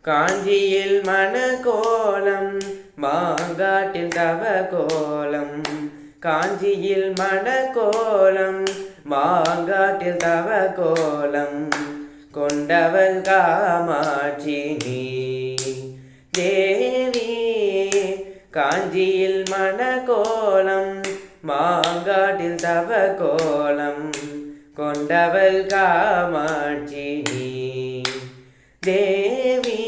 காஞ்சியில் மணக்கோலம் மாங்காட்டில் தவ கோலம். காஞ்சியில் மணக்கோலம் மாங்காட்டில் தவ கோலம். கொண்டவள் காமாட்சி நீ தேவி. காஞ்சியில் மணக்கோலம் மாங்காட்டில் தவ கோலம். கொண்டவள் காமாட்சி நீ தேவி.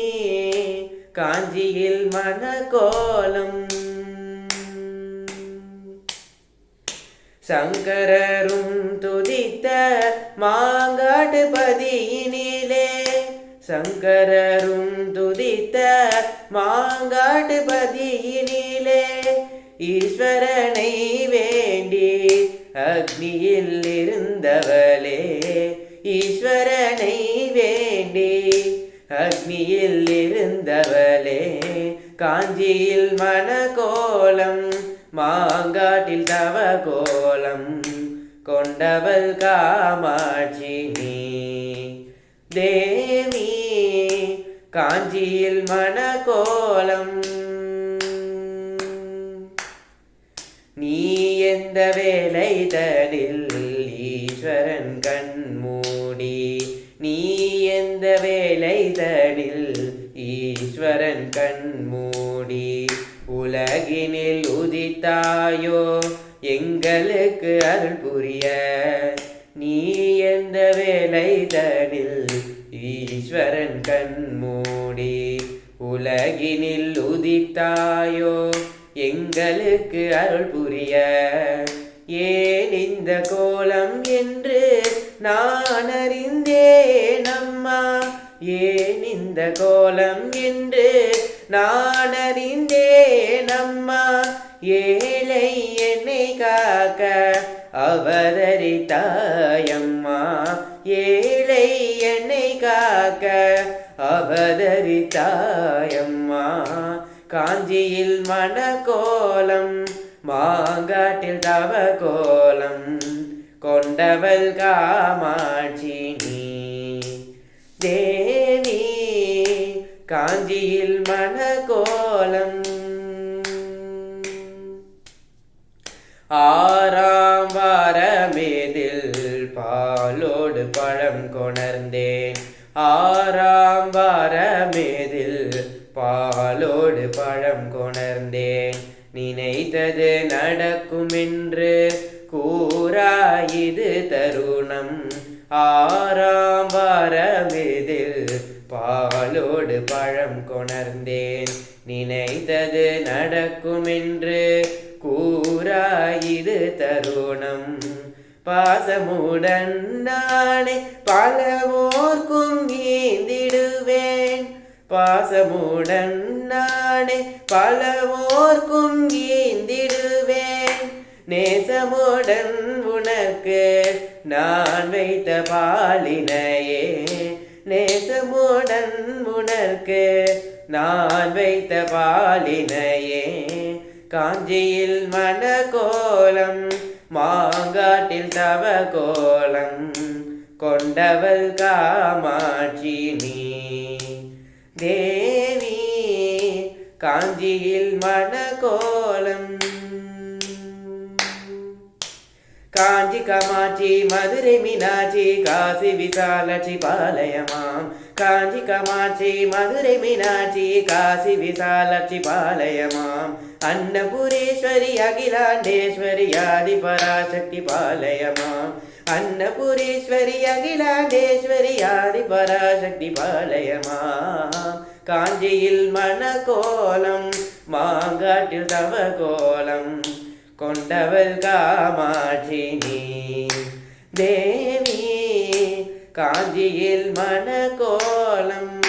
காஞ்சியில் மணக்கோலம். சங்கரரும் துதித்த மாங்காட்டு பதியினிலே. சங்கரரும் துதித்த மாங்காட்டு பதியினிலே. ஈஸ்வரனை வேண்டி அக்னியில் இருந்தவளே. ஈஸ்வரனை வேண்டி அக்னியில் இருந்தவளே. காஞ்சியில் மணக்கோலம் மாங்காட்டில் தவ கோலம். கொண்டவள் காமாட்சி நீ தேவி. காஞ்சியில் மணக்கோலம். நீ எந்த வேலை தனில் ஈஸ்வரன் கண்மூடி. நீ எந்த வேலை தனில் ஈஸ்வரன் கண்மூடி. உலகினில் உதித்தாயோ எங்களுக்கு அருள் புரிய. நீ எந்த வேலை தனில் ஈஸ்வரன் கண்மூடி. உலகினில் உதித்தாயோ எங்களுக்கு அருள் புரிய. ஏன் இந்த கோலம் என்று நான் அறிந்தேன் அம்மா. ஏன் இந்த கோலம் என்று நான் அறிந்தேன் அம்மா. ஏழை என்னை காக்க அவதரித்தாயம்மா. ஏழை என்னை காக்க அவதரித்தாயம்மா. காஞ்சியில் மணக்கோலம் மாங்காட்டில் தவ கோலம். கொண்டவள் காமாட்சி நீ தேவி. காஞ்சியில் மணக்கோலம். ஆறாம் வாரமேதில் பாலோடு பழம் கொணர்ந்தேன். ஆறாம் வாரமேதில் பாலோடு பழம் கொணர்ந்தேன். நினைத்தது நடக்குமென்று கூறாயிது தருணம். ஆறாம் வாரமேதில் பாலோடு பழம் கொணர்ந்தேன். நினைத்தது நடக்குமென்று கூறாயிது தருணம். பாசமுடன் நானே பலவோர்க்கும் ஈந்திடுவேன். பாசமுடன் நானே பலவோர்க்கும் ஈந்திடுவேன். நேசமுடன் உனக்கு நான் வைத்த பாலினையே. நேசமுடன் உனக்கு நான் வைத்த பாலினையே. காஞ்சியில் மணக்கோலம் மாங்காட்டில் தவ கோலம். கொண்டவள் காமாட்சி நீ தேவி. காஞ்சியில் மணக்கோலம். காஞ்சி காமாட்சி மதுரை மீனாட்சி காசி விசாலாட்சி பாளையமாம். காஞ்சி காமாட்சி மதுரை மீனாட்சி காசி விசாலாட்சி பாளையமாம். அன்னபுரீஸ்வரி அகிலாண்டேஸ்வரி ஆதி பராசக்தி பாளையமாம். அன்னபுரீஸ்வரி அகிலாண்டேஸ்வரி ஆதி பராசக்தி பாளையமாம். காஞ்சியில் மணக்கோலம் மாங்காட்டில் தவ கோலம். கொண்டவள் காமாட்சி நீ தேவி. காஞ்சியில் மணக்கோலம்.